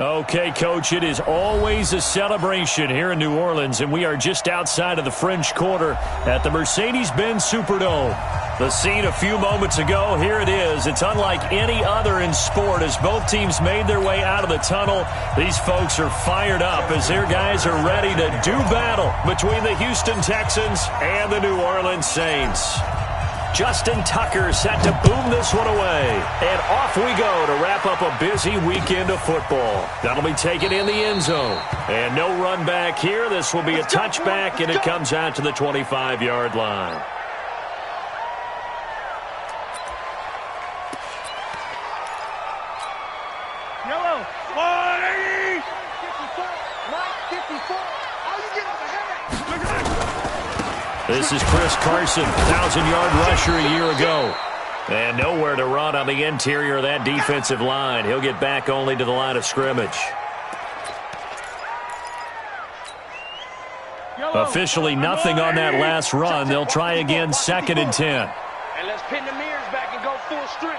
Okay, Coach, it is always a celebration here in New Orleans, and we are just outside of the French Quarter at the Mercedes-Benz Superdome. The scene a few moments ago, here it is. It's unlike any other in sport as both teams made their way out of the tunnel. These folks are fired up as their guys are ready to do battle between the Houston Texans and the New Orleans Saints. Justin Tucker set to boom this one away. And off we go to wrap up a busy weekend of football. That'll be taken in the end zone. And no run back here. This will be a touchback, and it comes out to the 25-yard line. Yellow, 180! 54, Mike, 54. How you getting the head? Look at it. This is Chris Carson, 1,000-yard rusher a year ago. And nowhere to run on the interior of that defensive line. He'll get back only to the line of scrimmage. Officially nothing on that last run. They'll try again, 2nd and 10. And let's pin the mirrors back and go full strength.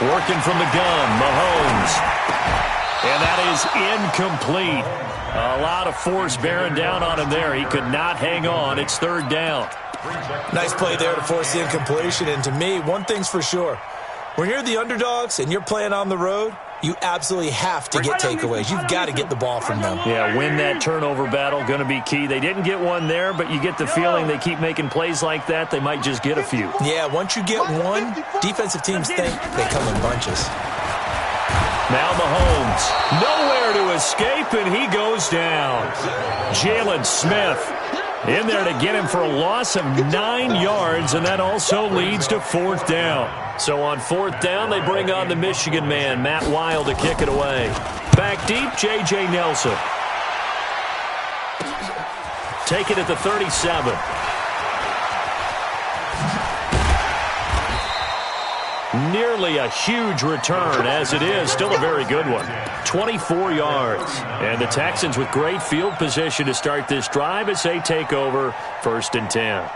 Working from the gun, Mahomes. And that is incomplete. A lot of force bearing down on him there. He could not hang on. It's 3rd down. Nice play there to force the incompletion. And to me, one thing's for sure. When you're the underdogs and you're playing on the road, you absolutely have to get takeaways. You've got to get the ball from them. Yeah, win that turnover battle, going to be key. They didn't get one there, but you get the feeling they keep making plays like that, they might just get a few. Yeah, once you get one, defensive teams think they come in bunches. Now Mahomes, nowhere to escape, and he goes down. Jalen Smith in there to get him for a loss of 9 yards, and that also leads to 4th down. So on 4th down, they bring on the Michigan man, Matt Wild, to kick it away. Back deep, J.J. Nelson. Take it at the 37. Nearly a huge return, as it is still a very good one. 24 yards. And the Texans with great field position to start this drive as they take over 1st and 10.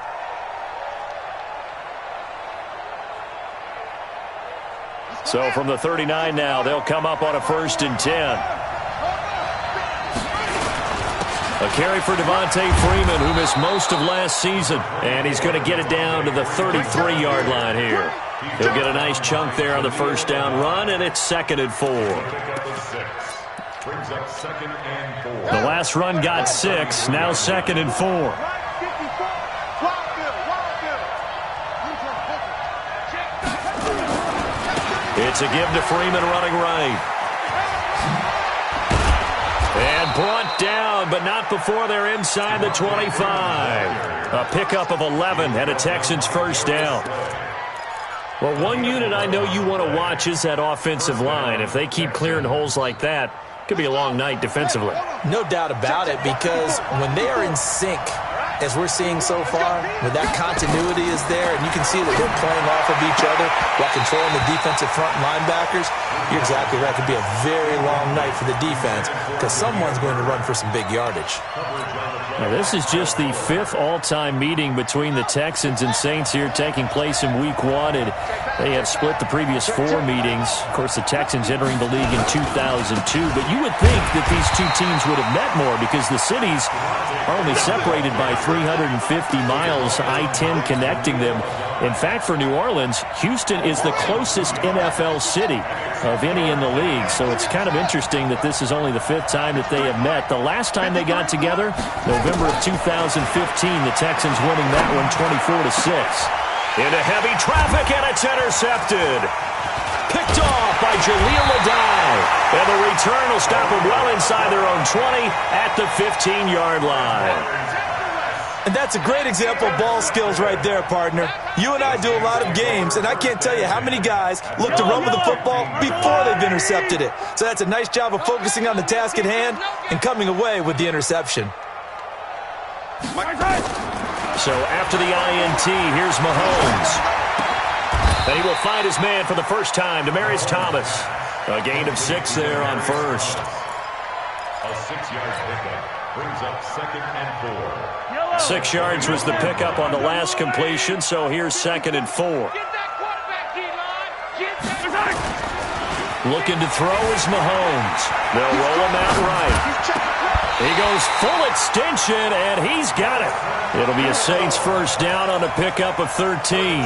So from the 39 now, they'll come up on a 1st and 10. A carry for Devontae Freeman, who missed most of last season. And he's going to get it down to the 33-yard line here. He'll get a nice chunk there on the 1st down run, and it's 2nd and 4. The last run got 6, now 2nd and 4. It's a give to Freeman running right. And brought down, but not before they're inside the 25. A pickup of 11 and a Texans 1st down. Well, one unit I know you want to watch is that offensive line. If they keep clearing holes like that, it could be a long night defensively. No doubt about it, because when they are in sync, as we're seeing so far, when that continuity is there, and you can see that they're playing off of each other while controlling the defensive front linebackers, you're exactly right. It could be a very long night for the defense because someone's going to run for some big yardage. Now, this is just the 5th all-time meeting between the Texans and Saints here taking place in Week 1, and they have split the previous 4 meetings. Of course, the Texans entering the league in 2002, but you would think that these two teams would have met more because the cities are only separated by 350 miles, I-10 connecting them. In fact, for New Orleans, Houston is the closest NFL city of any in the league. So it's kind of interesting that this is only the 5th time that they have met. The last time they got together, November of 2015, the Texans winning that one 24-6. Into heavy traffic, and it's intercepted. Picked off by Jaleel Adai. And the return will stop them well inside their own 20 at the 15-yard line. And that's a great example of ball skills right there, partner. You and I do a lot of games, and I can't tell you how many guys look to run with the football before they've intercepted it. So that's a nice job of focusing on the task at hand and coming away with the interception. So after the INT, here's Mahomes. And he will find his man for the first time, Demaryius Thomas. A gain of 6 there on 1st. A 6-yard pickup. Brings up 2nd and 4. 6 yards was the pickup on the last completion, so here's 2nd and 4. Looking to throw is Mahomes. They'll roll him out right. He goes full extension, and he's got it. It'll be a Saints first down on a pickup of 13.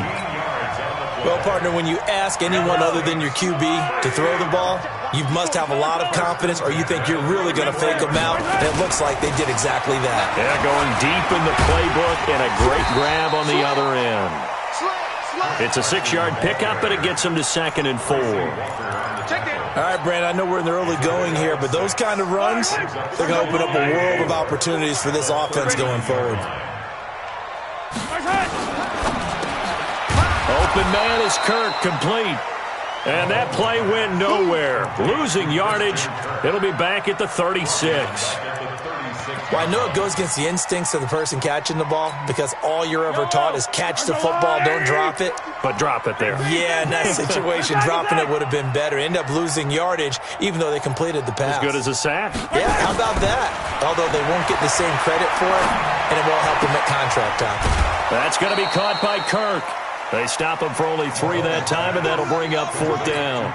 Well, partner, when you ask anyone other than your QB to throw the ball, you must have a lot of confidence, or you think you're really going to fake them out. And it looks like they did exactly that. Yeah, going deep in the playbook, and a great grab on the other end. It's a 6-yard pickup, but it gets him to 2nd and 4. All right, Brand, I know we're in the early going here, but those kind of runs, they're going to open up a world of opportunities for this offense going forward. Open man is Kirk, complete. And that play went nowhere. Losing yardage. It'll be back at the 36. Well, I know it goes against the instincts of the person catching the ball because all you're ever taught is catch the football, don't drop it. But drop it there. Yeah, in that situation, dropping it would have been better. End up losing yardage, even though they completed the pass. As good as a sack. Yeah, how about that? Although they won't get the same credit for it, and it won't help them at contract time. That's going to be caught by Kirk. They stop him for only 3 that time, and that'll bring up 4th down.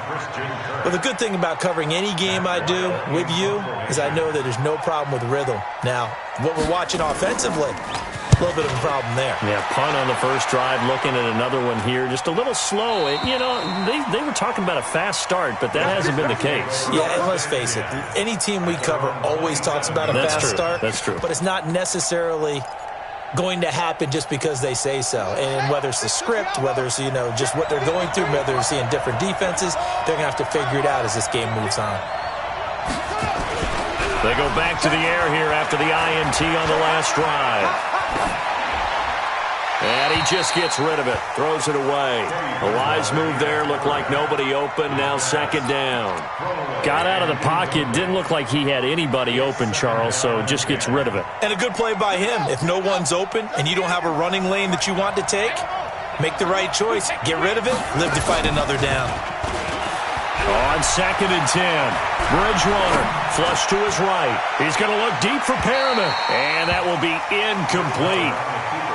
Well, the good thing about covering any game I do with you is I know that there's no problem with rhythm. Now, what we're watching offensively, a little bit of a problem there. Yeah, punt on the first drive, looking at another one here. Just a little slow. You know, they were talking about a fast start, but that hasn't been the case. Yeah, and let's face it, any team we cover always talks about a fast start. That's true. But it's not necessarily going to happen just because they say so. And whether it's the script, whether it's, you know, just what they're going through, whether they're seeing different defenses, they're going to have to figure it out as this game moves on. They go back to the air here after the INT on the last drive. And he just gets rid of it, throws it away. A wise move there, looked like nobody open, now 2nd down. Got out of the pocket, didn't look like he had anybody open, Charles, so just gets rid of it. And a good play by him. If no one's open and you don't have a running lane that you want to take, make the right choice, get rid of it, live to fight another down. On 2nd and 10, Bridgewater, flush to his right. He's going to look deep for Perriman, and that will be incomplete.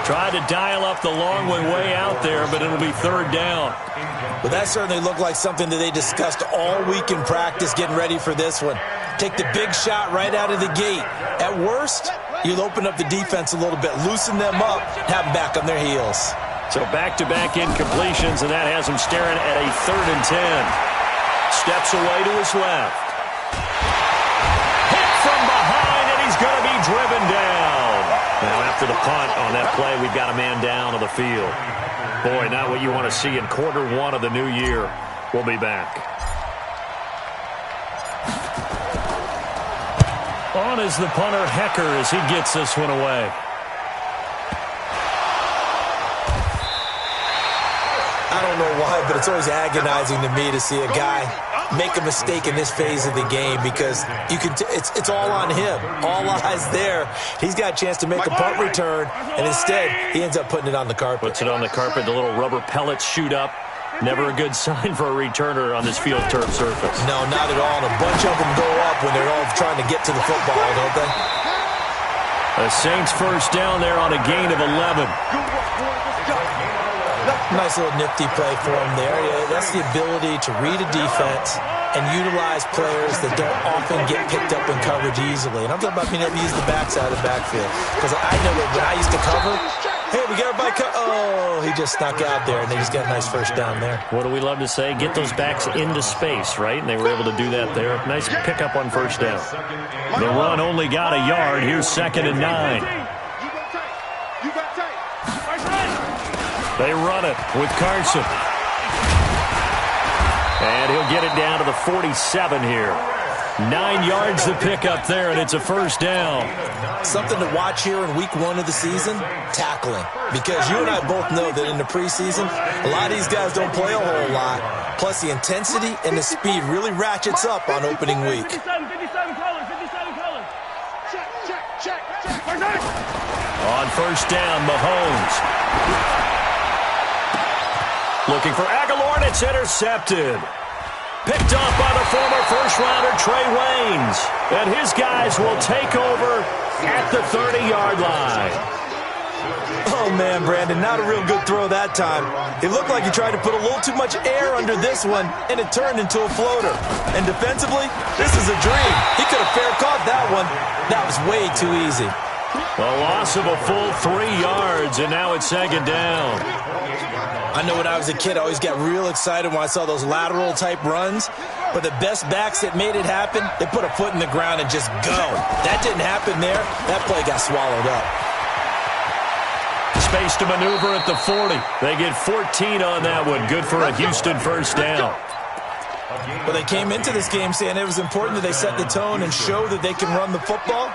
Tried to dial up the long one way out there, but it'll be 3rd down. Well, that certainly looked like something that they discussed all week in practice getting ready for this one. Take the big shot right out of the gate. At worst, you'll open up the defense a little bit, loosen them up, have them back on their heels. So back-to-back incompletions, and that has him staring at a 3rd and 10. Steps away to his left. Hit from behind, and he's going to be driven down. Now, after the punt on that play, we've got a man down on the field. Boy, not what you want to see in Q1 of the new year. We'll be back. On is the punter, Hecker, as he gets this one away. I don't know why, but it's always agonizing to me to see a guy make a mistake in this phase of the game because you can it's all on him. All eyes there. He's got a chance to make a punt return, and instead he ends up putting it on the carpet. Puts it on the carpet. The little rubber pellets shoot up. Never a good sign for a returner on this field turf surface. No, not at all. And a bunch of them go up when they're all trying to get to the football, don't they? The Saints first down there on a gain of 11. Nice little nifty play for him there. Yeah, that's the ability to read a defense and utilize players that don't often get picked up in coverage easily. And I'm talking about being able to use the backside of the backfield. Because I know that when I used to cover, hey, we got everybody oh, he just snuck out there, and they just got a nice first down there. What do we love to say? Get those backs into space, right? And they were able to do that there. Nice pickup on first down. The run only got a yard. Here's 2nd and 9. They run it with Carson. And he'll get it down to the 47 here. 9 yards to pick up there, and it's a first down. Something to watch here in week 1 of the season, tackling. Because you and I both know that in the preseason, a lot of these guys don't play a whole lot. Plus, the intensity and the speed really ratchets up on opening week. 57 colors. Check. On first down, Mahomes. Looking for Aguilar, and it's intercepted. Picked off by the former first-rounder Trey Waynes. And his guys will take over at the 30-yard line. Oh, man, Brandon, not a real good throw that time. It looked like he tried to put a little too much air under this one, and it turned into a floater. And defensively, this is a dream. He could have fair caught that one. That was way too easy. A loss of a full 3 yards, and now it's second down. I know when I was a kid, I always got real excited when I saw those lateral-type runs. But the best backs that made it happen, they put a foot in the ground and just go. That didn't happen there. That play got swallowed up. Space to maneuver at the 40. They get 14 on that one. Good for a Houston first down. Well, they came into this game saying it was important that they set the tone and show that they can run the football.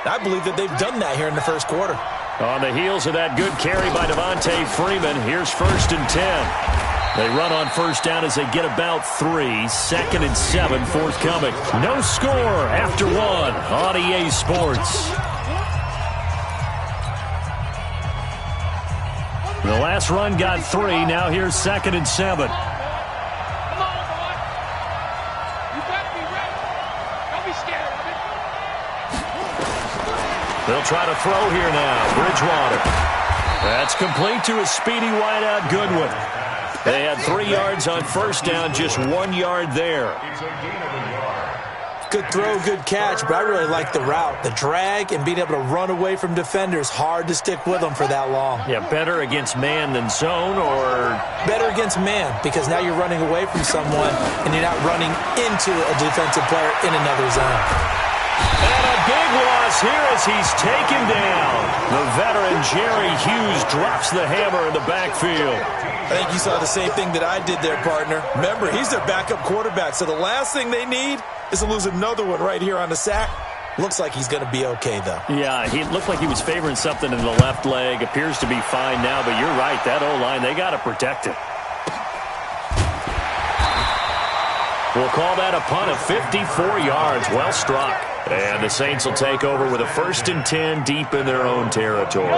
I believe that they've done that here in the first quarter. On the heels of that good carry by Devontae Freeman, here's 1st and 10. They run on first down as they get about 3. 2nd and 7 forthcoming. No score after 1 on EA Sports. The last run got 3. Now here's 2nd and 7. Come on. You better be ready. Don't be scared of it. They'll try to throw here now. Bridgewater. That's complete to a speedy wideout Goodwin. They had 3 yards on first down, just 1 yard there. Good throw, good catch, but I really like the route. The drag and being able to run away from defenders, hard to stick with them for that long. Yeah, better against man than zone, or? Better against man, because now you're running away from someone and you're not running into a defensive player in another zone. And a big loss here as he's taken down. The veteran Jerry Hughes drops the hammer in the backfield. I think you saw the same thing that I did there, partner. Remember, he's their backup quarterback, so the last thing they need is to lose another one right here on the sack. Looks like he's going to be okay, though. Yeah, he looked like he was favoring something in the left leg. Appears to be fine now, but you're right. That O-line, they got to protect it. We'll call that a punt of 54 yards. Well struck. And the Saints will take over with a 1st and 10 deep in their own territory.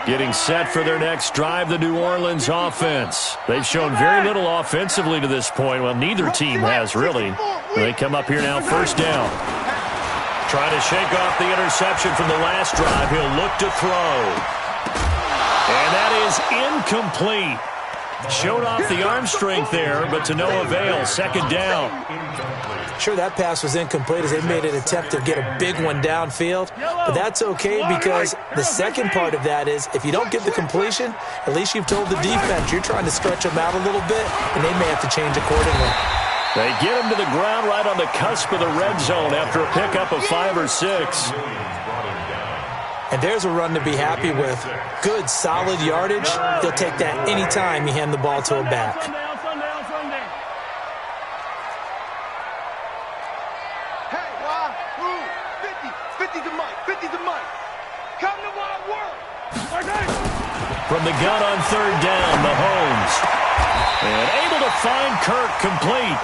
Getting set for their next drive, the New Orleans offense. They've shown very little offensively to this point. Well, neither team has, really. They come up here now, first down. Trying to shake off the interception from the last drive. He'll look to throw. And that is incomplete. Showed off the arm strength there, but to no avail. 2nd down. Sure, that pass was incomplete as they made an attempt to get a big one downfield, but that's okay because the second part of that is if you don't get the completion, at least you've told the defense you're trying to stretch them out a little bit, and they may have to change accordingly. They get him to the ground right on the cusp of the red zone after a pickup of 5 or 6. And there's a run to be happy with. Good, solid yardage. He'll take that any time you hand the ball to a back. Hey, why? 50 to Mike. 50 to Mike. Come to my work. From the gun on 3rd down, Mahomes. And able to find Kirk complete.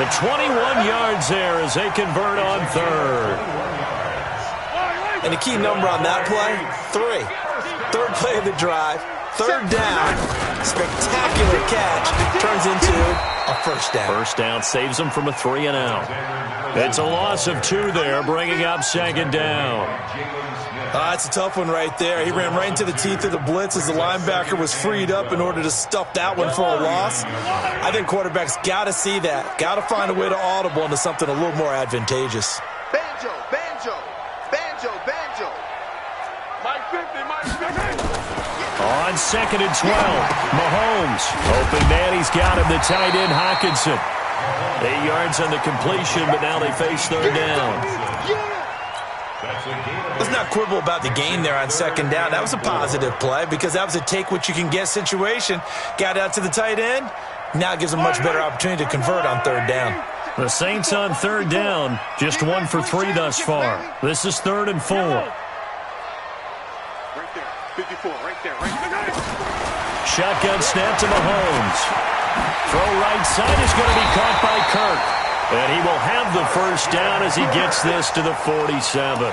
The 21 yards there as they convert on 3rd. And the key number on that play, 3. 3rd play of the drive, 3rd down, spectacular catch, turns into a first down. First down saves them from a 3 and out. It's a loss of 2 there, bringing up 2nd down. That's a tough one right there. He ran right into the teeth of the blitz as the linebacker was freed up in order to stuff that one for a loss. I think quarterbacks got to see that, got to find a way to audible into something a little more advantageous. Banjo. Mike 50. On 2nd and 12, Mahomes. Open man, he's got him, the tight end, Hockenson. 8 yards on the completion, but now they face 3rd down. Let's not quibble about the gain there on 2nd down. That was a positive play because that was a take-what-you-can-get situation. Got out to the tight end. Now it gives them a much better opportunity to convert on 3rd down. The Saints on 3rd down, just 1 for 3 thus far. This is 3rd and 4. Right there. 54, right there. Shotgun snap to Mahomes. Throw right side is going to be caught by Kirk. And he will have the first down as he gets this to the 47.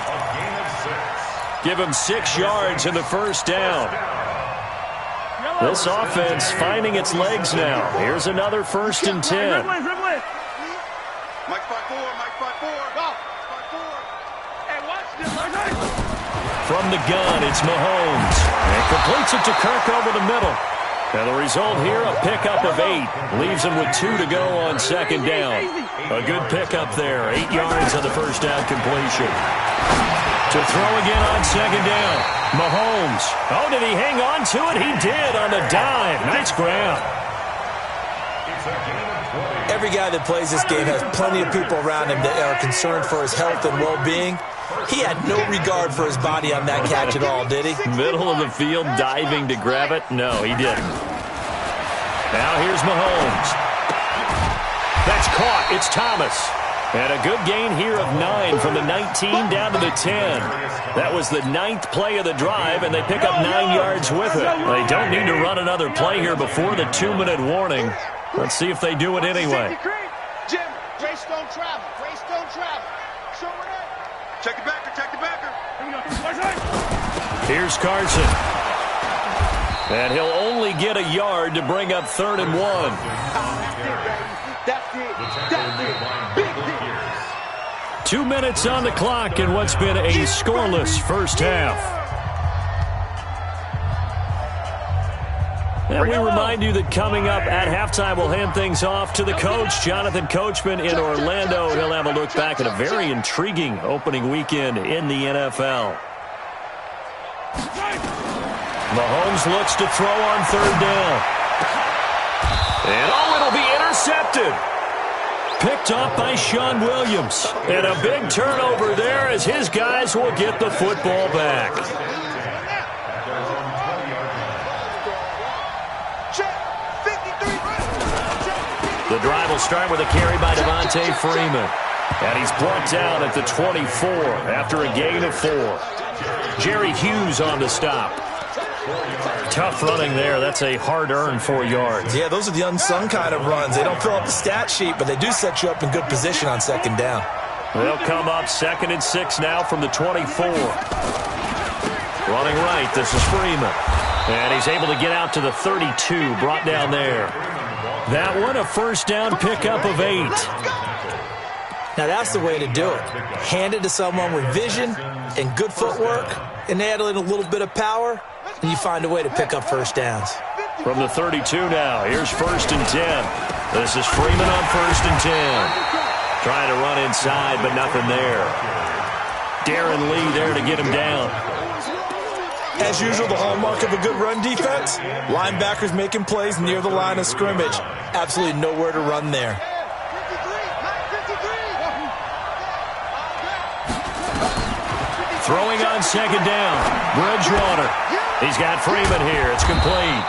Give him 6 yards in the first down. This offense finding its legs now. Here's another 1st and 10. From the gun, it's Mahomes. And completes it to Kirk over the middle. And the result here, a pickup of 8. Leaves him with 2 to go on second down. A good pickup there. 8 yards on the first down completion. To throw again on second down. Mahomes. Oh, did he hang on to it? He did on the dive. Nice grab. Every guy that plays this game has plenty of people around him that are concerned for his health and well-being. He had no regard for his body on that catch at all, did he? Middle of the field, diving to grab it? No, he didn't. Now here's Mahomes. That's caught. It's Thomas. And a good gain here of 9 from the 19 down to the 10. That was the 9th play of the drive, and they pick up 9 yards with it. They don't need to run another play here before the 2-minute warning. Let's see if they do it anyway. Jim, Grace don't travel. Grace don't travel. Show it up. Check the backer, check the backer. Here's Carson. And he'll only get a yard to bring up 3rd and 1. That's it. That's it. Big deal. 2 minutes on the clock in what's been a scoreless first half. And we remind you that coming up at halftime, we'll hand things off to the coach, Jonathan Coachman in Orlando. He'll have a look back at a very intriguing opening weekend in the NFL. Mahomes looks to throw on 3rd down. And it'll be intercepted. Picked off by Sean Williams. And a big turnover there as his guys will get the football back. The drive will start with a carry by Devontae Freeman. And he's brought down at the 24 after a gain of 4. Jerry Hughes on the stop. Tough running there. That's a hard-earned 4 yards. Yeah, those are the unsung kind of runs. They don't fill up the stat sheet, but they do set you up in good position on second down. They'll come up 2nd and 6 now from the 24. Running right, this is Freeman. And he's able to get out to the 32, brought down there. That one, a first down pickup of 8. Now that's the way to do it. Hand it to someone with vision and good footwork, and add in a little bit of power, and you find a way to pick up first downs. From the 32 now, here's 1st and 10. This is Freeman on 1st and 10. Trying to run inside, but nothing there. Darren Lee there to get him down. As usual, the hallmark of a good run defense, linebackers making plays near the line of scrimmage. Absolutely nowhere to run there. Throwing on 2nd down, Bridgewater. He's got Freeman here. It's complete.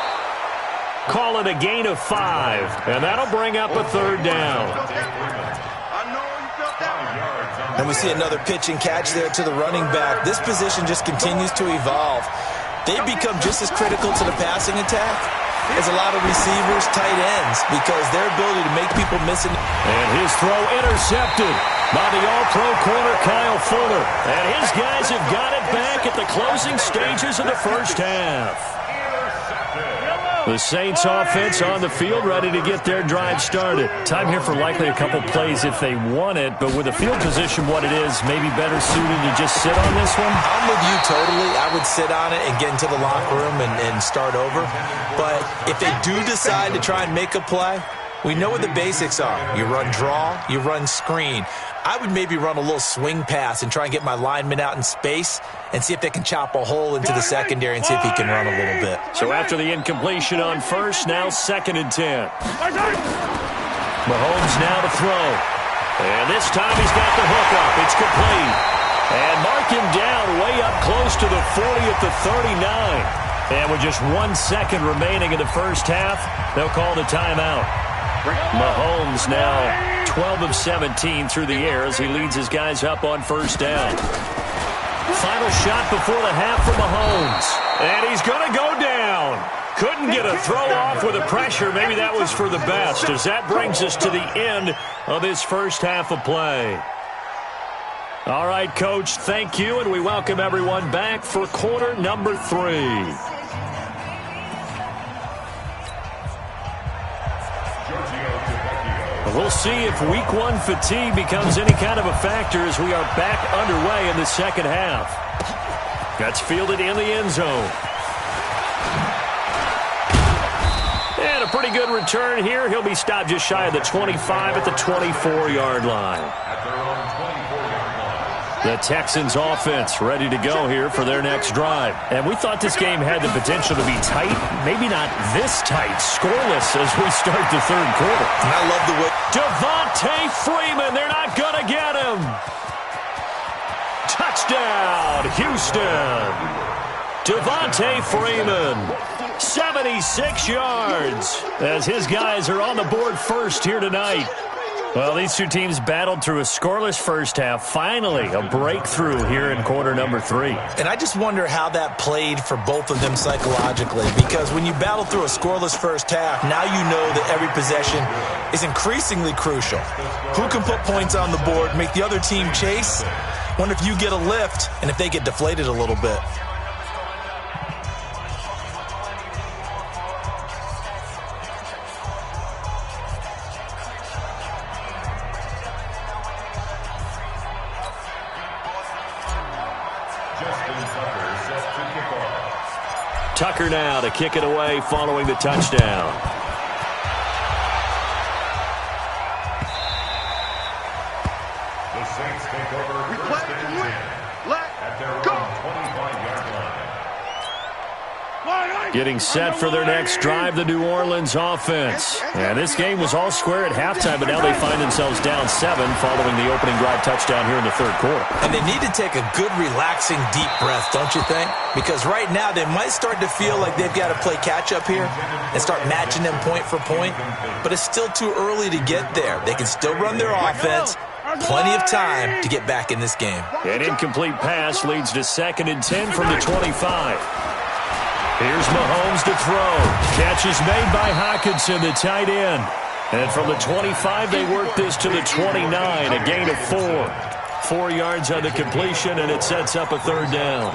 Call it a gain of 5, and that'll bring up a 3rd down. And we see another pitch and catch there to the running back. This position just continues to evolve. They become just as critical to the passing attack as a lot of receivers, tight ends, because their ability to make people miss it. And his throw intercepted by the all-pro corner Kyle Fuller. And his guys have got it back at the closing stages of the first half. The Saints offense on the field, ready to get their drive started. Time here for likely a couple plays if they want it, but with the field position what it is, maybe better suited to just sit on this one? I'm with you totally. I would sit on it and get into the locker room and start over. But if they do decide to try and make a play, we know what the basics are. You run draw, you run screen. I would maybe run a little swing pass and try and get my lineman out in space and see if they can chop a hole into the secondary and see if he can run a little bit. So after the incompletion on 1st, now 2nd and 10. Mahomes now to throw. And this time he's got the hook up. It's complete. And mark him down way up close to the 40 at the 39. And with just 1 second remaining in the first half, they'll call the timeout. Mahomes now 12 of 17 through the air as he leads his guys up on 1st down. Final shot before the half for Mahomes. And he's going to go down. Couldn't get a throw off with the pressure. Maybe that was for the best, as that brings us to the end of this first half of play. All right, Coach, thank you, and we welcome everyone back for quarter number 3. we'll see if Week 1 fatigue becomes any kind of a factor as we are back underway in the second half. That's fielded in the end zone. And a pretty good return here. He'll be stopped just shy of the 25 at the 24-yard line. The Texans offense ready to go here for their next drive. And we thought this game had the potential to be tight. Maybe not this tight, scoreless as we start the third quarter. And I love the way Devontae Freeman, they're not going to get him. Touchdown, Houston. Devontae Freeman, 76 yards as his guys are on the board first here tonight. Well, these two teams battled through a scoreless first half. Finally, a breakthrough here in quarter number 3. And I just wonder how that played for both of them psychologically, because when you battle through a scoreless first half, now you know that every possession is increasingly crucial. Who can put points on the board, make the other team chase? Wonder if you get a lift and if they get deflated a little bit. Tucker now to kick it away following the touchdown. The Saints take over first and 10 at their own 25-yard line. Getting set for their next drive, the New Orleans offense. And this game was all square at halftime, but now they find themselves down 7 following the opening drive touchdown here in the third quarter. And they need to take a good, relaxing, deep breath, don't you think? Because right now they might start to feel like they've got to play catch-up here and start matching them point for point. But it's still too early to get there. They can still run their offense. Plenty of time to get back in this game. An incomplete pass leads to 2nd and 10 from the 25. Here's Mahomes to throw. Catch is made by Hockenson, the tight end. And from the 25, they work this to the 29, a gain of 4. 4 yards on the completion, and it sets up a third down.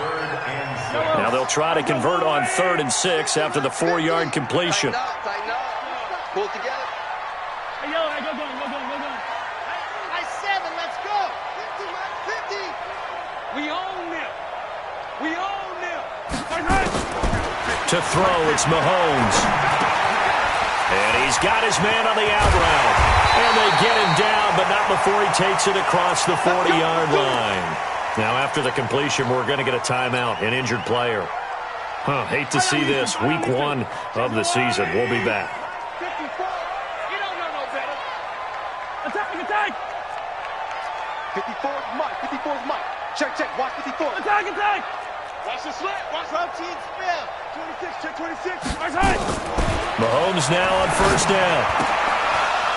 Now they'll try to convert on 3rd and 6 after the 4-yard completion. Pull it together. Hey, yo, go. Hey, 7, let's go. 50. We own them. To throw, it's Mahomes. And he's got his man on the out route. And they get him down, but not before he takes it across the 40-yard line. Now, after the completion, we're going to get a timeout, an injured player. Hate to see this. Week 1 of the season. We'll be back. 54. You don't know no better. Attack. 54 is Mike. 54 is Mike. Check. Watch 54. Attack. Watch the slant. Watch how team spell. 26, check 26. Mahomes now on 1st down.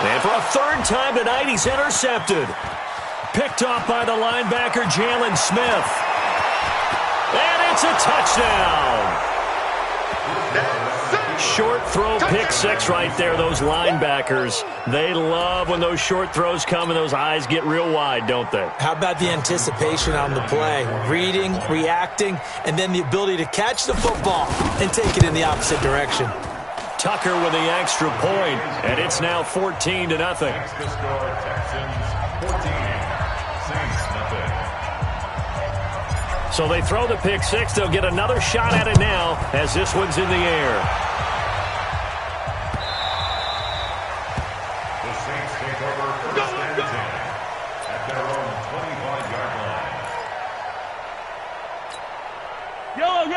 And for a 3rd time tonight, he's intercepted. Picked off by the linebacker, Jalen Smith. And it's a touchdown. Short throw, pick 6 right there. Those linebackers, they love when those short throws come and those eyes get real wide, don't they? How about the anticipation on the play? Reading, reacting, and then the ability to catch the football and take it in the opposite direction. Tucker with the extra point, and it's now 14-0. Next to score, Texans 14, Saints nothing. So they throw the pick 6. They'll get another shot at it now as this one's in the air. The Saints take over first and 10 at their own 25-yard line.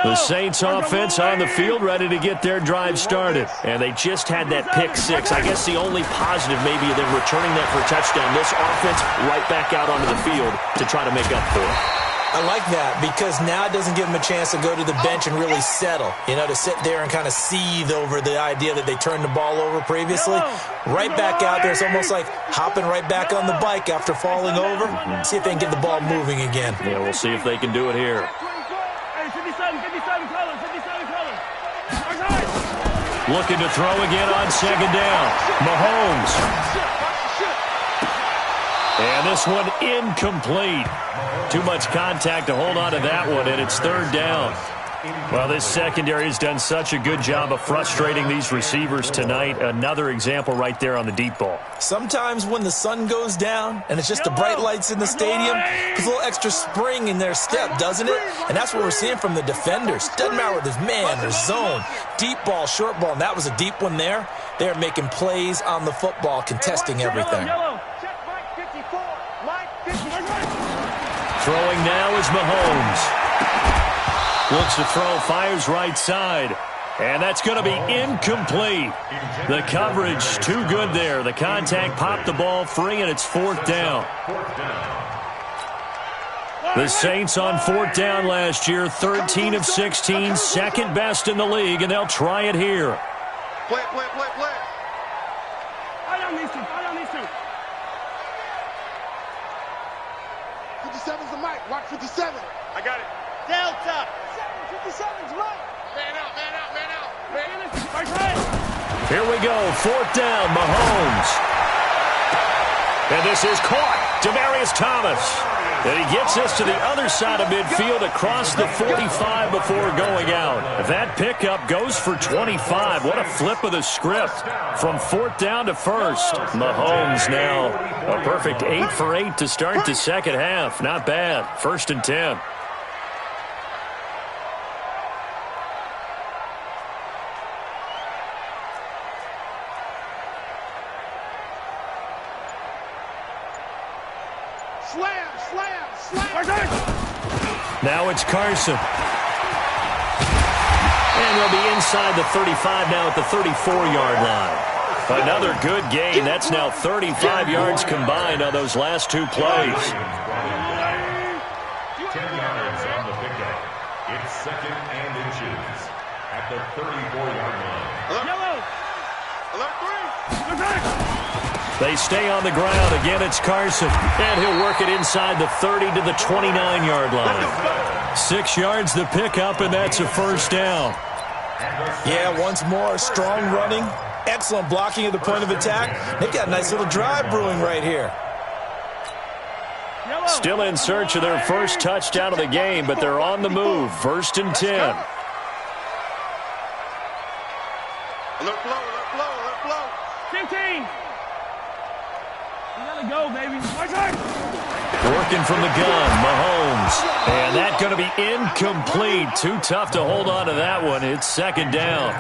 The Saints offense on the field ready to get their drive started. And they just had that pick 6. I guess the only positive maybe of them returning that for a touchdown. This offense right back out onto the field to try to make up for it. I like that because now it doesn't give them a chance to go to the bench and really settle, to sit there and kind of seethe over the idea that they turned the ball over previously. Right back out there. It's almost like hopping right back on the bike after falling over. See if they can get the ball moving again. Yeah, we'll see if they can do it here. 57 colors. Looking to throw again on 2nd down. Mahomes. And this one incomplete. Too much contact to hold on to that one, and it's 3rd down. Well, this secondary has done such a good job of frustrating these receivers tonight. Another example right there on the deep ball. Sometimes when the sun goes down and it's just the bright lights in the stadium, there's a little extra spring in their step, doesn't it? And that's what we're seeing from the defenders. Doesn't matter whether it's man or zone, deep ball, short ball, and that was a deep one there. They're making plays on the football, contesting everything. Throwing now is Mahomes. Looks to throw, fires right side. And that's going to be incomplete. The coverage too good there. The contact popped the ball free, and it's 4th down. The Saints on 4th down last year, 13 of 16, second best in the league, and they'll try it here. Play. I don't need to. 57's the mic. Watch 57. I got it. Delta. 57's right. Man out. Here we go, 4th down, Mahomes. And this is caught. Demaryius Thomas. And he gets us to the other side of midfield across the 45 before going out. That pickup goes for 25. What a flip of the script. From 4th down to 1st. Mahomes now a perfect 8 for 8 to start the second half. Not bad. 1st and 10. Slam. Now it's Carson. And they'll be inside the 35 now at the 34-yard line. Another good gain. That's now 35 yards combined on those last 2 plays. 10 yards on the pickup. It's 2nd and inches at the 34-yard line. Alert 3. They stay on the ground. Again, it's Carson. And he'll work it inside the 30 to the 29-yard line. 6 yards the pickup, and that's a 1st down. Yeah, once more, strong running, excellent blocking at the point of attack. They've got a nice little drive brewing right here. Still in search of their first touchdown of the game, but they're on the move. 1st and 10. Alert flow. 15. You gotta go, baby. Working from the gun, Mahomes. And that's going to be incomplete. Too tough to hold on to that one. It's 2nd down.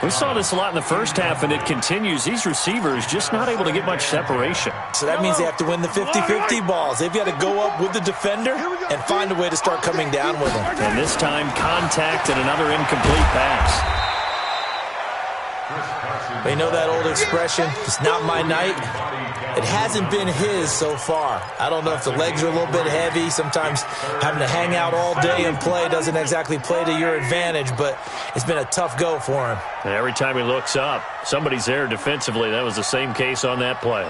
We saw this a lot in the first half, and it continues. These receivers just not able to get much separation. So that means they have to win the 50-50 balls. They've got to go up with the defender and find a way to start coming down with them. And this time, contact and another incomplete pass. They know that old expression, it's not my night. It hasn't been his so far. I don't know if the legs are a little bit heavy. Sometimes having to hang out all day and play doesn't exactly play to your advantage, but it's been a tough go for him. And every time he looks up, somebody's there defensively. That was the same case on that play.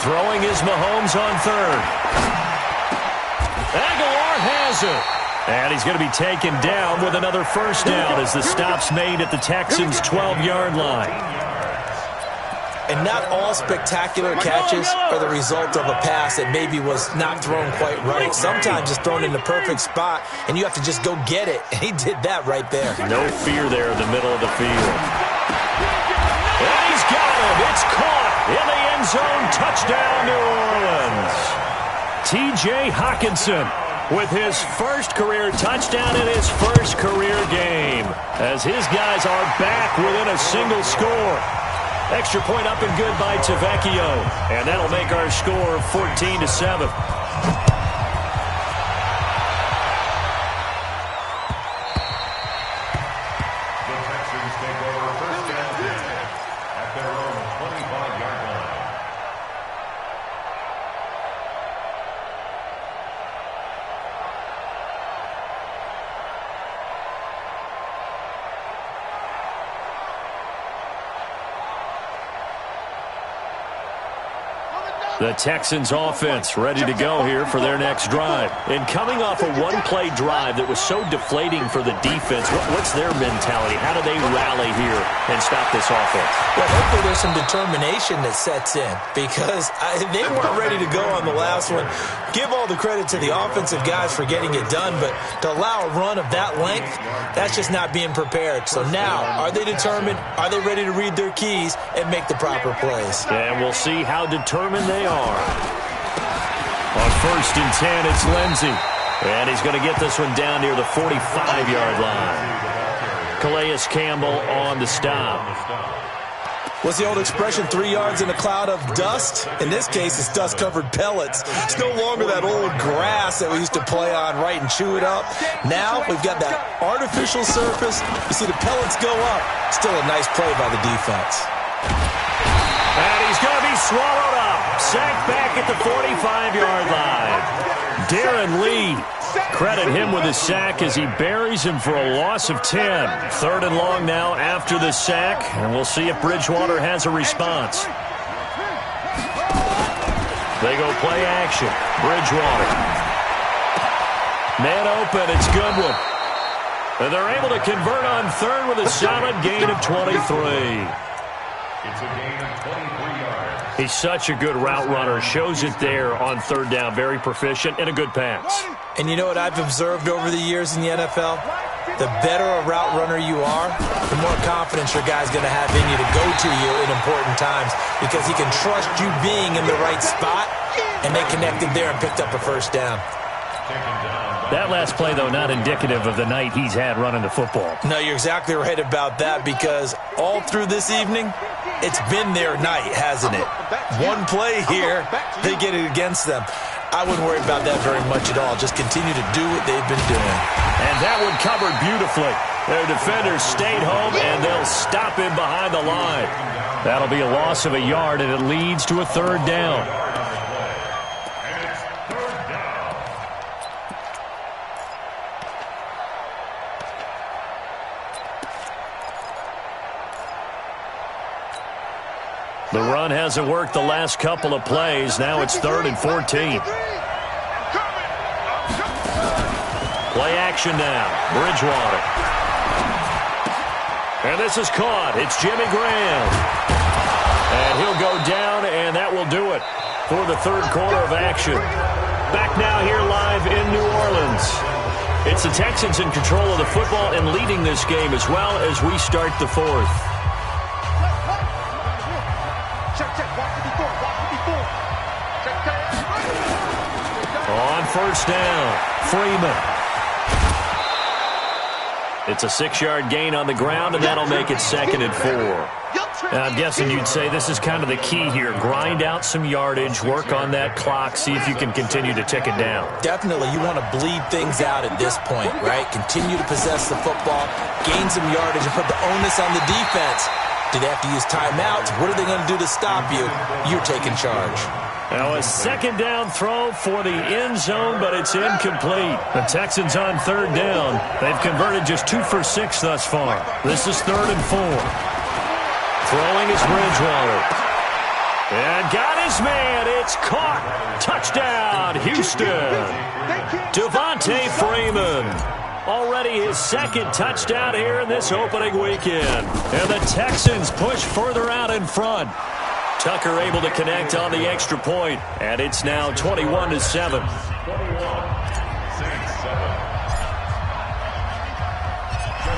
Throwing is Mahomes on 3rd. Aguilar has it. And he's going to be taken down with another 1st down as the stop's made at the Texans' 12-yard line. And not all spectacular catches are the result of a pass that maybe was not thrown quite right. Sometimes it's thrown in the perfect spot, and you have to just go get it. And he did that right there. No fear there in the middle of the field. And he's got him. It's caught in the end zone. Touchdown, New Orleans. T.J. Hockenson with his first career touchdown in his first career game, as his guys are back within a single score. Extra point up and good by Tavecchio, and that'll make our score 14-7. The Texans take over 1st and 10 at their own 25-yard line. On the The Texans offense ready to go here for their next drive. And coming off a one-play drive that was so deflating for the defense, what's their mentality? How do they rally here and stop this offense? Well, hopefully there's some determination that sets in because they weren't ready to go on the last one. Give all the credit to the offensive guys for getting it done, but to allow a run of that length, that's just not being prepared. So now, are they determined? Are they ready to read their keys and make the proper plays? And we'll see how determined they are. On 1st and 10, it's Lindsey. And he's going to get this one down near the 45-yard line. Calais Campbell on the stop. What's the old expression, 3 yards in a cloud of dust? In this case, it's dust-covered pellets. It's no longer that old grass that we used to play on, right, and chew it up. Now we've got that artificial surface. You see the pellets go up. Still a nice play by the defense. And he's going to be swallowed up. Sacked back at the 45-yard line. Darren Lee, credit him with a sack as he buries him for a loss of 10. 3rd and long now after the sack, and we'll see if Bridgewater has a response. They go play action. Bridgewater. Man open, it's Goodwin. And they're able to convert on 3rd with a solid gain of 23. It's a gain of 23 yards. He's such a good route runner. Shows it there on 3rd down. Very proficient and a good pass. And you know what I've observed over the years in the NFL? The better a route runner you are, the more confidence your guy's going to have in you to go to you in important times because he can trust you being in the right spot, and they connected there and picked up a 1st down. That last play, though, not indicative of the night he's had running the football. No, you're exactly right about that because all through this evening, it's been their night, hasn't it? One play here, they get it against them. I wouldn't worry about that very much at all. Just continue to do what they've been doing. And that one covered beautifully. Their defenders stayed home, and they'll stop him behind the line. That'll be a loss of a yard, and it leads to a 3rd down. The run hasn't worked the last couple of plays. Now it's 3rd and 14. Play action now. Bridgewater. And this is caught. It's Jimmy Graham. And he'll go down, and that will do it for the 3rd quarter of action. Back now here live in New Orleans. It's the Texans in control of the football and leading this game as well as we start the 4th. On 1st down, Freeman. It's a 6-yard gain on the ground, and that'll make it 2nd and 4. Now, I'm guessing you'd say this is kind of the key here. Grind out some yardage, work on that clock, see if you can continue to tick it down. Definitely, you want to bleed things out at this point, right? Continue to possess the football, gain some yardage, and put the onus on the defense. Do they have to use timeouts? What are they going to do to stop you? You're taking charge. Now a 2nd down throw for the end zone, but it's incomplete. The Texans on 3rd down. They've converted just 2 for 6 thus far. This is 3rd and 4. Throwing is Bridgewater. And got his man. It's caught. Touchdown, Houston. Devontae Freeman. Already his 2nd touchdown here in this opening weekend. And the Texans push further out in front. Tucker able to connect on the extra point, and it's now 21-7.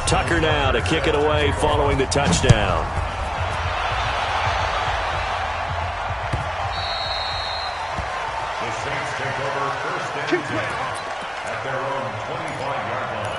Tucker now to kick it away following the touchdown. The Saints take over 1st and 10 at their own 25-yard line.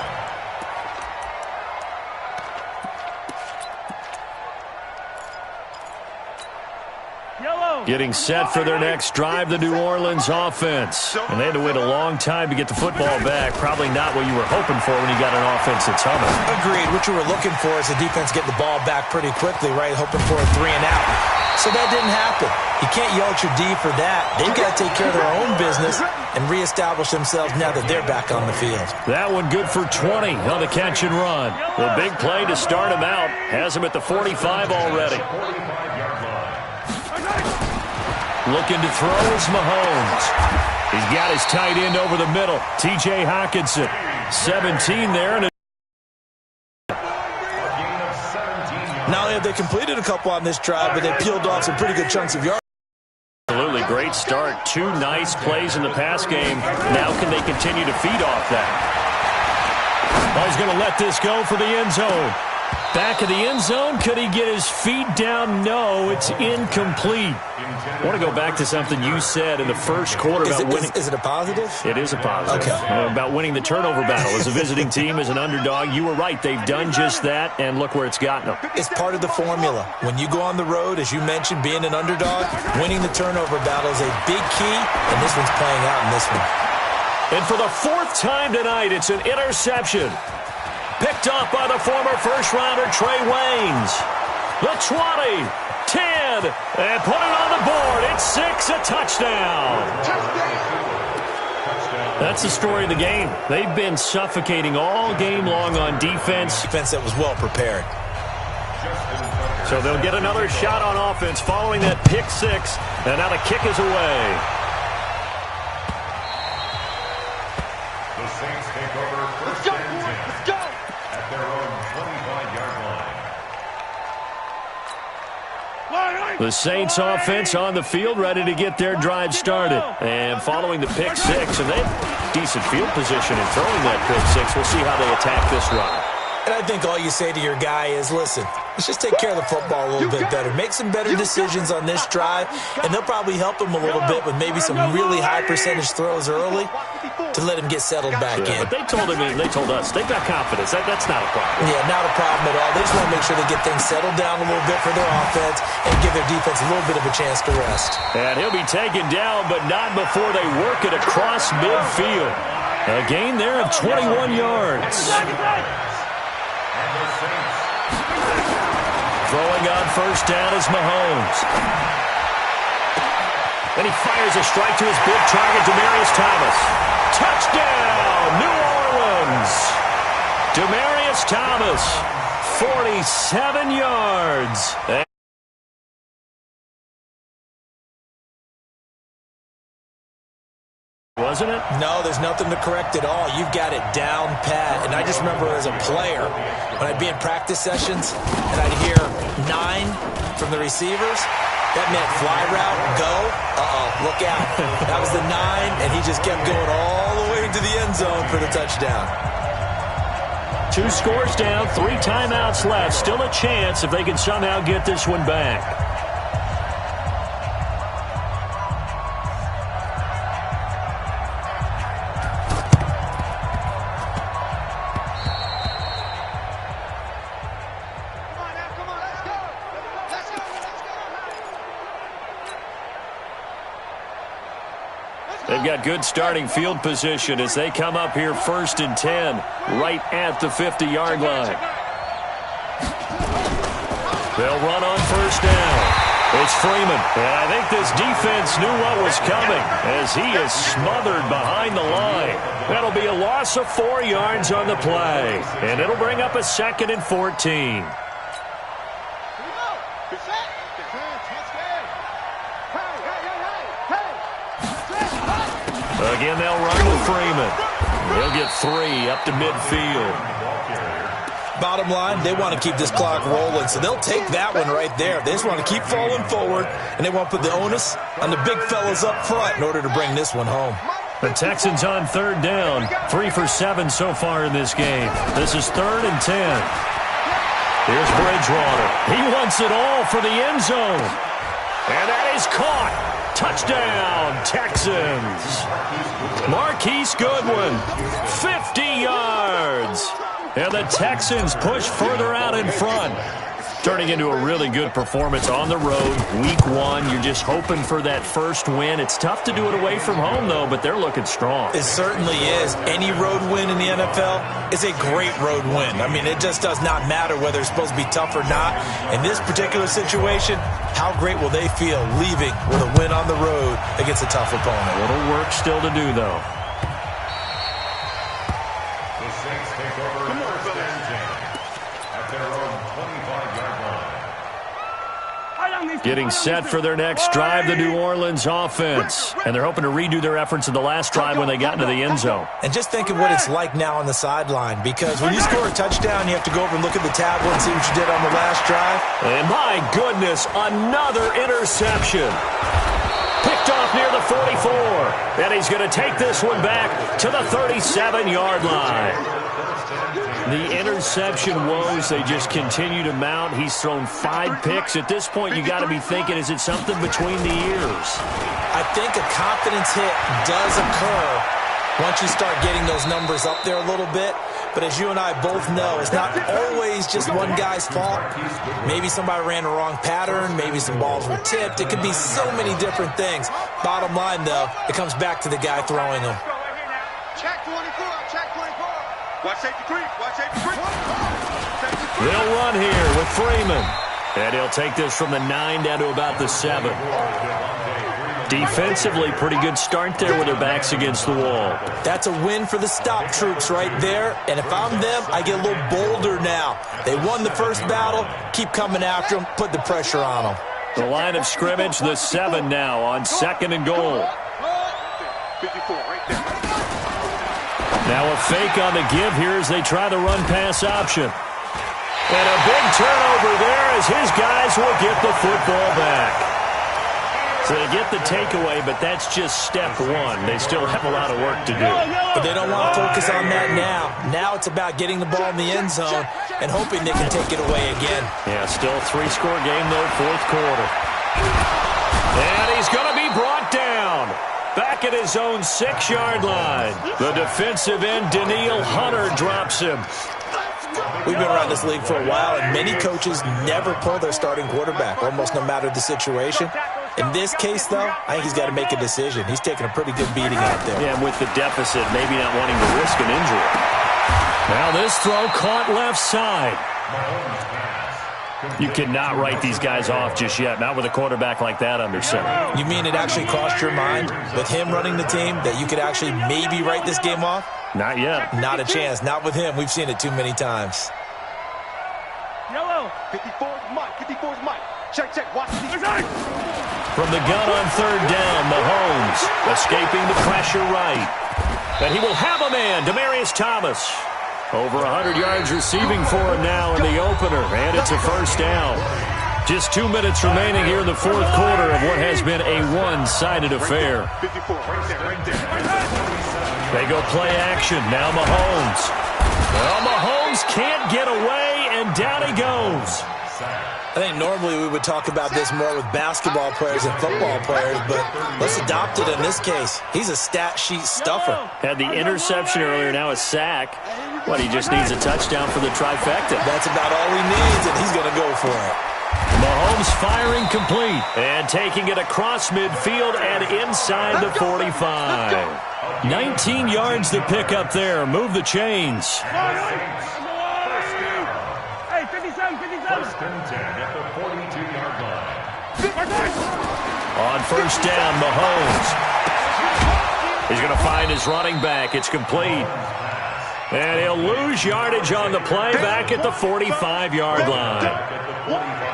Getting set for their next drive, the New Orleans offense. And they had to wait a long time to get the football back. Probably not what you were hoping for when you got an offense that's humming. Agreed. What you were looking for is the defense getting the ball back pretty quickly, right? Hoping for a 3 and out. So that didn't happen. You can't yell at your D for that. They've got to take care of their own business and reestablish themselves now that they're back on the field. That one good for 20 on the catch and run. The big play to start him out has him at the 45 already. Looking to throw is Mahomes. He's got his tight end over the middle, T.J. Hockenson. 17 there. And not only have they completed a couple on this drive, but they peeled off some pretty good chunks of yards. Absolutely great start. 2 nice plays in the pass game. Now can they continue to feed off that? Oh, he's going to let this go for the end zone. Back of the end zone. Could he get his feet down? No, it's incomplete. I want to go back to something you said in the first quarter about winning. Is it a positive? It is a positive. Okay. About winning the turnover battle as a visiting team, as an underdog. You were right. They've done just that, and look where it's gotten them. It's part of the formula. When you go on the road, as you mentioned, being an underdog, winning the turnover battle is a big key, and this one's playing out in this one. And for the 4th time tonight, it's an interception. Picked off by the former first-rounder Trey Waynes. The 20, 10, and put it on the board. It's 6, a touchdown. That's the story of the game. They've been suffocating all game long on defense. Defense that was well prepared. So they'll get another shot on offense following that pick 6, and now the kick is away. The Saints take over first and 10 at their own 25-yard line. The Saints offense on the field, ready to get their drive started. And following the pick 6, and they have decent field position in throwing that pick 6. We'll see how they attack this run. And I think all you say to your guy is, listen, let's just take care of the football a little bit better. Make some better decisions on this drive, and they'll probably help him a little bit with maybe some really high percentage throws early to let him get settled back in. But they told him, they told us, they've got confidence. That's not a problem. Yeah, not a problem at all. They just want to make sure they get things settled down a little bit for their offense and give their defense a little bit of a chance to rest. And he'll be taken down, but not before they work it across midfield. A gain there of 21 yards. Throwing on first down is Mahomes. And he fires a strike to his big target, Demaryius Thomas. Touchdown, New Orleans. Demaryius Thomas, 47 yards. Wasn't it? No, there's nothing to correct at all. You've got it down pat. And I just remember as a player, when I'd be in practice sessions and I'd hear 9 from the receivers, that meant fly route, go, look out. That was the 9, and he just kept going all the way to the end zone for the touchdown. 2 scores down, 3 timeouts left. Still a chance if they can somehow get this one back. They've got good starting field position as they come up here 1st and 10, right at the 50-yard line. They'll run on first down. It's Freeman. And I think this defense knew what was coming as he is smothered behind the line. That'll be a loss of 4 yards on the play. And it'll bring up a 2nd and 14. Again, they'll run with Freeman. He'll get 3 up to midfield. Bottom line, they want to keep this clock rolling, so they'll take that one right there. They just want to keep falling forward, and they want to put the onus on the big fellas up front in order to bring this one home. The Texans on 3rd down, 3 for 7 so far in this game. This is 3rd and 10. Here's Bridgewater. He wants it all for the end zone. And that is caught. Touchdown, Texans. Marquise Goodwin, 50 yards. And the Texans push further out in front. Turning into a really good performance on the road. Week 1, you're just hoping for that first win. It's tough to do it away from home, though, but they're looking strong. It certainly is. Any road win in the NFL is a great road win. I mean, it just does not matter whether it's supposed to be tough or not. In this particular situation, how great will they feel leaving with a win on the road against a tough opponent? A little work still to do, though. The Saints take over first and 10 at their own 25-yard line. Getting set for their next drive, the New Orleans offense. And they're hoping to redo their efforts in the last drive when they got into the end zone. And just think of what it's like now on the sideline, because when you score a touchdown, you have to go over and look at the tablet and see what you did on the last drive. And my goodness, another interception. Picked off near the 44. And he's going to take this one back to the 37-yard line. The interception woes, they just continue to mount. He's thrown 5 picks. At this point, you got to be thinking, is it something between the ears? I think a confidence hit does occur once you start getting those numbers up there a little bit. But as you and I both know, it's not always just one guy's fault. Maybe somebody ran the wrong pattern. Maybe some balls were tipped. It could be so many different things. Bottom line, though, it comes back to the guy throwing them. Check 24, check 24. Watch safety creep, watch safety creep. They'll run here with Freeman. And he'll take this from the 9 down to about the 7. Defensively, pretty good start there with their backs against the wall. That's a win for the stop troops right there. And if I'm them, I get a little bolder now. They won the first battle. Keep coming after them. Put the pressure on them. The line of scrimmage, the 7 now on 2nd and goal. 54 right there. Now a fake on the give here as they try the run-pass option. And a big turnover there as his guys will get the football back. So they get the takeaway, but that's just step 1. They still have a lot of work to do. But they don't want to focus on that now. Now it's about getting the ball in the end zone and hoping they can take it away again. Yeah, still a 3-score game, though, 4th quarter. And he's going to be brought down. Back at his own 6-yard line. The defensive end, Daniil Hunter, drops him. We've been around this league for a while, and many coaches never pull their starting quarterback, almost no matter the situation. In this case, though, I think he's got to make a decision. He's taking a pretty good beating out there. Yeah, and with the deficit, maybe not wanting to risk an injury. Now this throw caught left side. You cannot write these guys off just yet, not with a quarterback like that under center. You mean it actually crossed your mind with him running the team that you could actually maybe write this game off? Not yet. Not a chance. Not with him. We've seen it too many times. Yellow. 54's Mike, 54's Mike. Check, check, watch these. From the gun on 3rd down, Mahomes escaping the pressure right. But he will have a man, Demaryius Thomas. Over 100 yards receiving for him now in the opener, and it's a 1st down. Just 2 minutes remaining here in the 4th quarter of what has been a one-sided affair. 54, right there. They go play action. Now Mahomes. Well, Mahomes can't get away, and down he goes. I think normally we would talk about this more with basketball players and football players, but let's adopt it in this case. He's a stat sheet stuffer. Had the interception earlier, now a sack. What, he just needs a touchdown for the trifecta. That's about all he needs, and he's going to go for it. Mahomes firing complete and taking it across midfield and inside the 45. 19 yards to pick up there. Move the chains. Hey, 57, 57. 1st and 10 at the 42-yard line. On 1st down, Mahomes. He's going to find his running back. It's complete. And he'll lose yardage on the play back at the 45-yard line.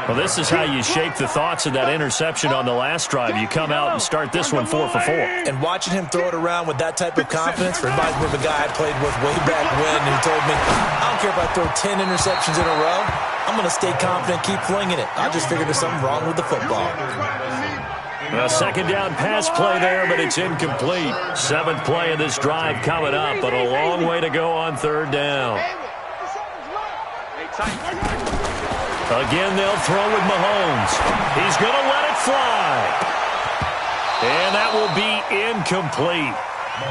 Well, this is how you shape the thoughts of that interception on the last drive. You come out and start this one 4 for 4. And watching him throw it around with that type of confidence reminds me of a guy I played with way back when who told me, I don't care if I throw 10 interceptions in a row. I'm going to stay confident, keep flinging it. I just figured there's something wrong with the football. A 2nd down pass play there, but it's incomplete. 7th play of this drive coming up, but a long way to go on 3rd down. Again, they'll throw with Mahomes. He's going to let it fly. And that will be incomplete.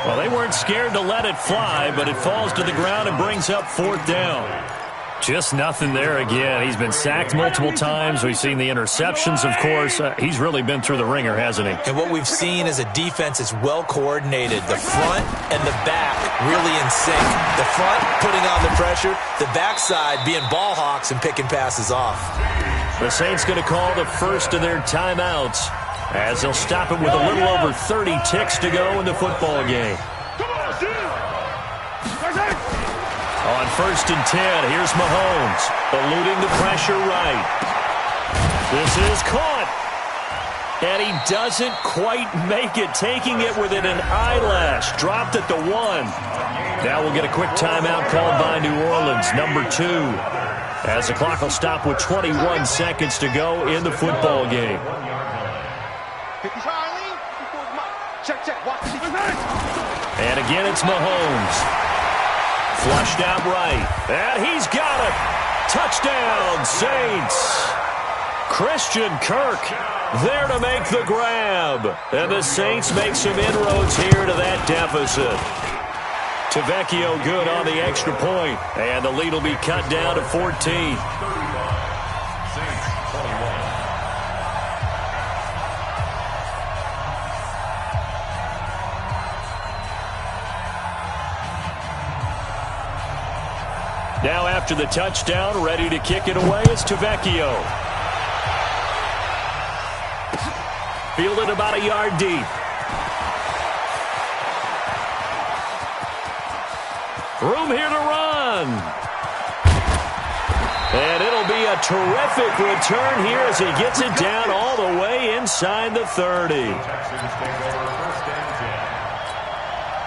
Well, they weren't scared to let it fly, but it falls to the ground and brings up 4th down. Just nothing there again. He's been sacked multiple times. We've seen the interceptions, of course. He's really been through the ringer, hasn't he? And what we've seen is a defense that's well coordinated. The front and the back really in sync. The front putting on the pressure. The backside being ball hawks and picking passes off. The Saints going to call the first of their timeouts as they'll stop it with a little over 30 ticks to go in the football game. On 1st and 10, here's Mahomes, eluding the pressure right. This is caught, And he doesn't quite make it, taking it within an eyelash. Dropped at the 1. Now we'll get a quick timeout called by New Orleans, number 2. As the clock will stop with 21 seconds to go in the football game. And again, it's Mahomes. Flushed out right. And he's got it. Touchdown, Saints. Christian Kirk there to make the grab. And the Saints make some inroads here to that deficit. Tavecchio good on the extra point. And the lead will be cut down to 14. Now after the touchdown, ready to kick it away is Tavecchio. Fielded about a yard deep. Room here to run. And it'll be a terrific return here as he gets it down all the way inside the 30. Texans take over first and 10.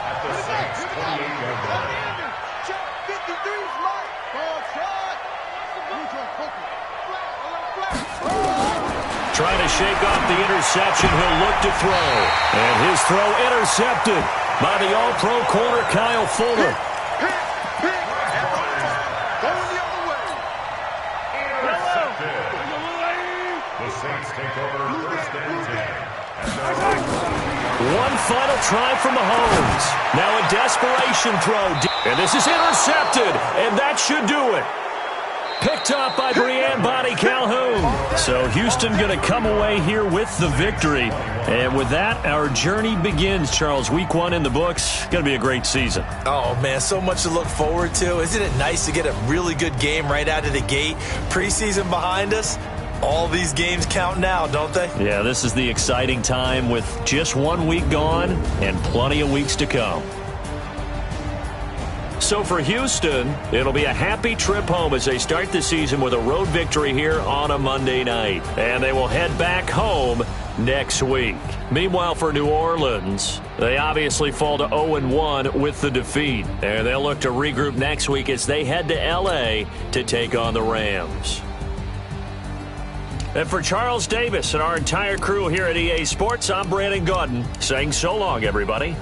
At the Saints 28-yard line. Trying to shake off the interception, he'll look to throw. And his throw intercepted by the all-pro corner, Kyle Fuller. Intercepted. The Saints take over first and 10. One final try from Mahomes. Now a desperation throw. And this is intercepted, and that should do it. Picked up by Brianne Bonnie Calhoun. So Houston going to come away here with the victory. And with that, our journey begins, Charles. Week 1 in the books. Going to be a great season. Oh, man, so much to look forward to. Isn't it nice to get a really good game right out of the gate? Preseason behind us. All these games count now, don't they? Yeah, this is the exciting time with just 1 week gone and plenty of weeks to come. So for Houston, it'll be a happy trip home as they start the season with a road victory here on a Monday night. And they will head back home next week. Meanwhile, for New Orleans, they obviously fall to 0-1 with the defeat. And they'll look to regroup next week as they head to L.A. to take on the Rams. And for Charles Davis and our entire crew here at EA Sports, I'm Brandon Gaudin saying so long, everybody.